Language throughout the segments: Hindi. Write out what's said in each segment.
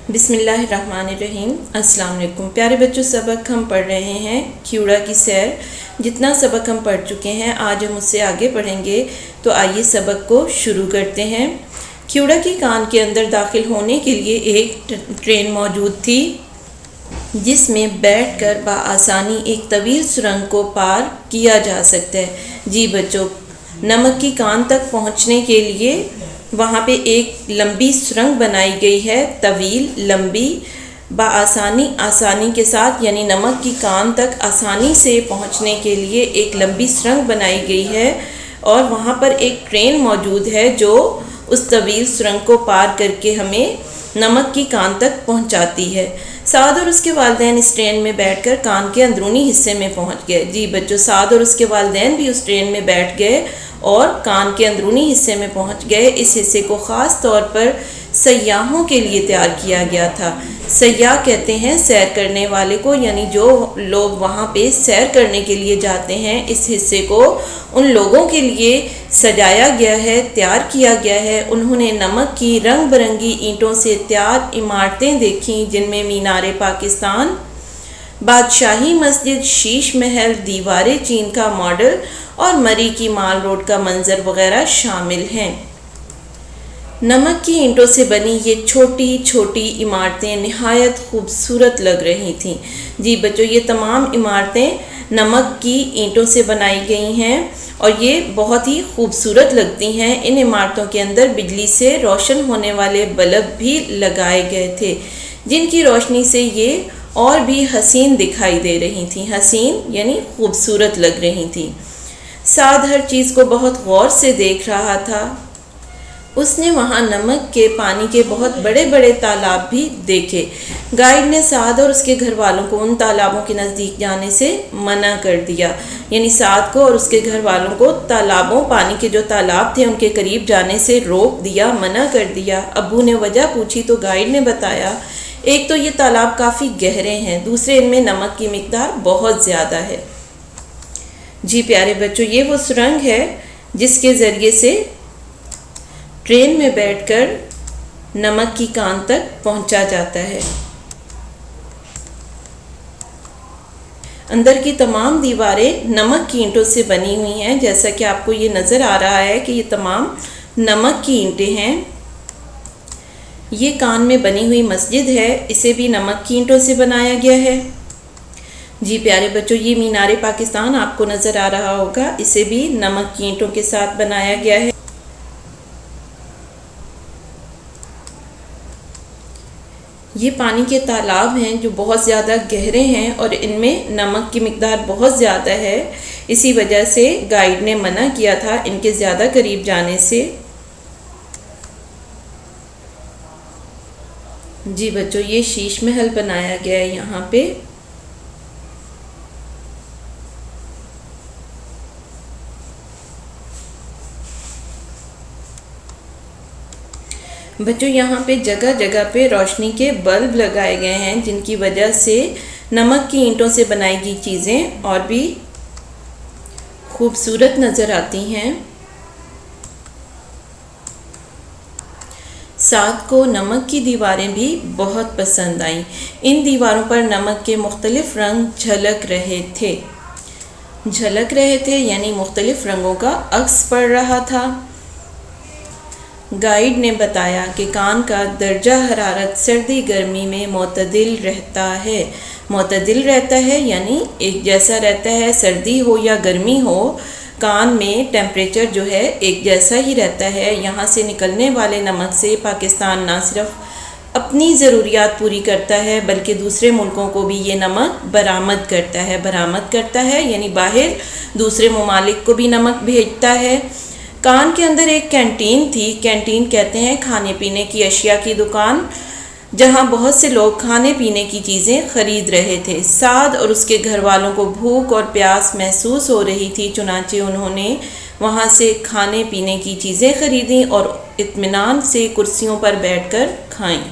बिस्मिल्लाहिर्रहमानिर्रहीम। अस्सलाम वालेकुम प्यारे बच्चों, सबक हम पढ़ रहे हैं क्यूड़ा की सैर। जितना सबक हम पढ़ चुके हैं आज हम उससे आगे पढ़ेंगे, तो आइए सबक को शुरू करते हैं। क्यूड़ा की कान के अंदर दाखिल होने के लिए एक ट्रेन मौजूद थी जिसमें बैठकर बआसानी एक तवील सुरंग को पार किया जा सकता है। जी बच्चों, नमक की कान तक पहुंचने के लिए वहाँ पे एक लंबी सुरंग बनाई गई है, तवील लंबी, आसानी के साथ, यानी नमक की कान तक आसानी से पहुँचने के लिए एक लंबी सुरंग बनाई गई है और वहाँ पर एक ट्रेन मौजूद है जो उस तवील सुरंग को पार करके हमें नमक की कान तक पहुँचाती है। साद और उसके वालिदैन इस ट्रेन में बैठकर कान के अंदरूनी हिस्से में पहुँच गए। जी बच्चों, साद और उसके वालिदैन भी उस ट्रेन में बैठ गए और कान के अंदरूनी हिस्से में पहुंच गए। इस हिस्से को ख़ास तौर पर सयाहों के लिए तैयार किया गया था। सयाह कहते हैं सैर करने वाले को, यानी जो लोग वहाँ पे सैर करने के लिए जाते हैं, इस हिस्से को उन लोगों के लिए सजाया गया है, तैयार किया गया है। उन्होंने नमक की रंग बिरंगी ईंटों से तैयार इमारतें देखीं जिनमें मीनारे पाकिस्तान, बादशाही मस्जिद, शीश महल, दीवारें चीन का मॉडल और मरी की माल रोड का मंजर वगैरह शामिल हैं। नमक की ईंटों से बनी ये छोटी छोटी इमारतें निहायत खूबसूरत लग रही थीं। जी बच्चों, ये तमाम इमारतें नमक की ईंटों से बनाई गई हैं और ये बहुत ही खूबसूरत लगती हैं। इन इमारतों के अंदर बिजली से रोशन होने वाले बल्ब भी लगाए गए थे जिनकी रोशनी से ये और भी हसीन दिखाई दे रही थी। हसीन यानी खूबसूरत लग रही थी। साद हर चीज़ को बहुत गौर से देख रहा था। उसने वहाँ नमक के पानी के बहुत बड़े बड़े तालाब भी देखे। गाइड ने साद और उसके घर वालों को उन तालाबों के नज़दीक जाने से मना कर दिया, यानी साद को और उसके घर वालों को तालाबों, पानी के जो तालाब थे उनके करीब जाने से रोक दिया, मना कर दिया। अब्बू ने वजह पूछी तो गाइड ने बताया, एक तो ये तालाब काफ़ी गहरे हैं, दूसरे इनमें नमक की मिकदार बहुत ज़्यादा है। जी प्यारे बच्चों, ये वो सुरंग है जिसके ज़रिए से ट्रेन में बैठकर नमक की कान तक पहुंचा जाता है। अंदर की तमाम दीवारें नमक की ईंटों से बनी हुई हैं। जैसा कि आपको ये नज़र आ रहा है कि ये तमाम नमक की ईंटें हैं। ये कान में बनी हुई मस्जिद है, इसे भी नमक की ईंटों से बनाया गया है। जी प्यारे बच्चों, ये मीनारे पाकिस्तान आपको नज़र आ रहा होगा, इसे भी नमक की ईंटों के साथ बनाया गया है। ये पानी के तालाब हैं जो बहुत ज़्यादा गहरे हैं और इनमें नमक की मिकदार बहुत ज़्यादा है। इसी वजह से गाइड ने मना किया था इनके ज़्यादा करीब जाने से। जी बच्चों, ये शीश महल बनाया गया है यहाँ पे। बच्चों, यहाँ पे जगह जगह पे रोशनी के बल्ब लगाए गए हैं जिनकी वजह से नमक की ईंटों से बनाई गई चीज़ें और भी खूबसूरत नज़र आती हैं। साद को नमक की दीवारें भी बहुत पसंद आईं। इन दीवारों पर नमक के मुख्तलिफ रंग झलक रहे थे यानी मुख्तलिफ रंगों का अक्स पड़ रहा था। गाइड ने बताया कि कान का दर्जा हरारत सर्दी गर्मी में मोतदिल रहता है यानी एक जैसा रहता है। सर्दी हो या गर्मी हो, कान में टेम्परेचर जो है एक जैसा ही रहता है। यहाँ से निकलने वाले नमक से पाकिस्तान ना सिर्फ अपनी ज़रूरियात पूरी करता है बल्कि दूसरे मुल्कों को भी ये नमक बरामद करता है यानी बाहर दूसरे ममालिक को भी नमक भेजता है। कान के अंदर एक कैंटीन थी। कैंटीन कहते हैं खाने पीने की अशिया की दुकान, जहां बहुत से लोग खाने पीने की चीज़ें ख़रीद रहे थे। साद और उसके घर वालों को भूख और प्यास महसूस हो रही थी, चुनांचे उन्होंने वहां से खाने पीने की चीज़ें ख़रीदी और इत्मीनान से कुर्सियों पर बैठकर खाईं।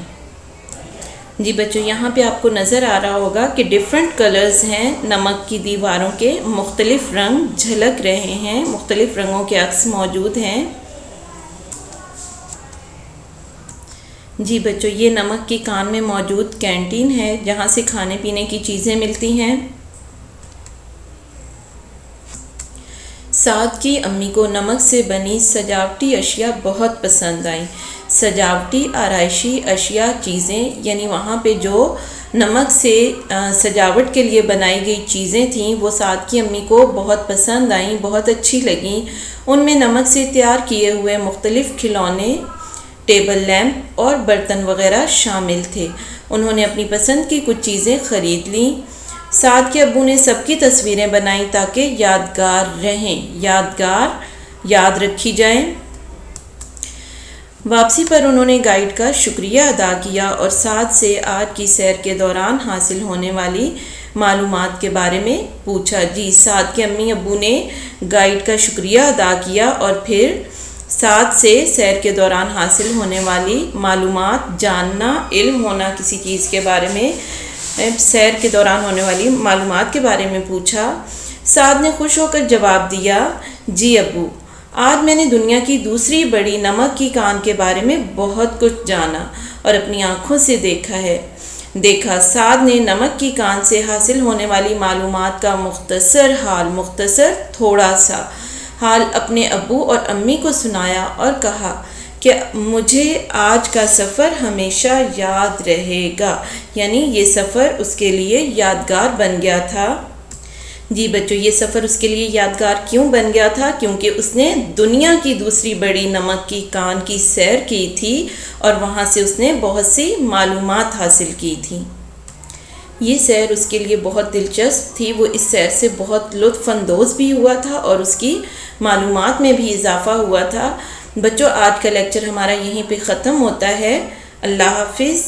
जी बच्चों, यहाँ पे आपको नज़र आ रहा होगा कि डिफरेंट कलर्स हैं नमक की दीवारों के, मुख्तलिफ रंग झलक रहे हैं, मुख्तलिफ रंगों के अक्स मौजूद हैं। जी बच्चों, ये नमक की कान में मौजूद कैंटीन है जहाँ से खाने पीने की चीज़ें मिलती हैं। साद की अम्मी को नमक से बनी सजावटी अशिया बहुत पसंद आई। सजावटी आराइशी अशिया चीज़ें यानी वहाँ पे जो नमक से सजावट के लिए बनाई गई चीज़ें थीं वो साद की अम्मी को बहुत पसंद आईं, बहुत अच्छी लगीं। उनमें नमक से तैयार किए हुए मुख्तलिफ़ खिलौने, टेबल लैंप और बर्तन वगैरह शामिल थे। उन्होंने अपनी पसंद की कुछ चीज़ें ख़रीद लीं। साद के अब्बू ने सबकी तस्वीरें बनाई ताकि यादगार रहें, याद रखी जाएं। वापसी पर उन्होंने गाइड का शुक्रिया अदा किया और साद से आज की सैर के दौरान हासिल होने वाली मालूमात के बारे में पूछा। जी, साद के अम्मी अब्बू ने गाइड का शुक्रिया अदा किया और फिर साद से सैर के दौरान हासिल होने वाली मालूमात जानना, इल्म होना किसी चीज़ के बारे में, सैर के दौरान होने वाली मालूमात के बारे में पूछा। साद ने खुश होकर जवाब दिया, जी अब्बू, आज मैंने दुनिया की दूसरी बड़ी नमक की कान के बारे में बहुत कुछ जाना और अपनी आँखों से देखा। साद ने नमक की कान से हासिल होने वाली मालूमात का मुख्तसर थोड़ा सा हाल अपने अब्बू और अम्मी को सुनाया और कहा कि मुझे आज का सफ़र हमेशा याद रहेगा, यानी ये सफ़र उसके लिए यादगार बन गया था। जी बच्चों, ये सफ़र उसके लिए यादगार क्यों बन गया था? क्योंकि उसने दुनिया की दूसरी बड़ी नमक की कान की सैर की थी और वहाँ से उसने बहुत सी मालूमात हासिल की थी। ये सैर उसके लिए बहुत दिलचस्प थी। वो इस सैर से बहुत लुत्फ़अंदोज़ भी हुआ था और उसकी मालूमात में भी इजाफ़ा हुआ था। बच्चों, आज का लेक्चर हमारा यहीं पे ख़त्म होता है। अल्लाह हाफ़िज़।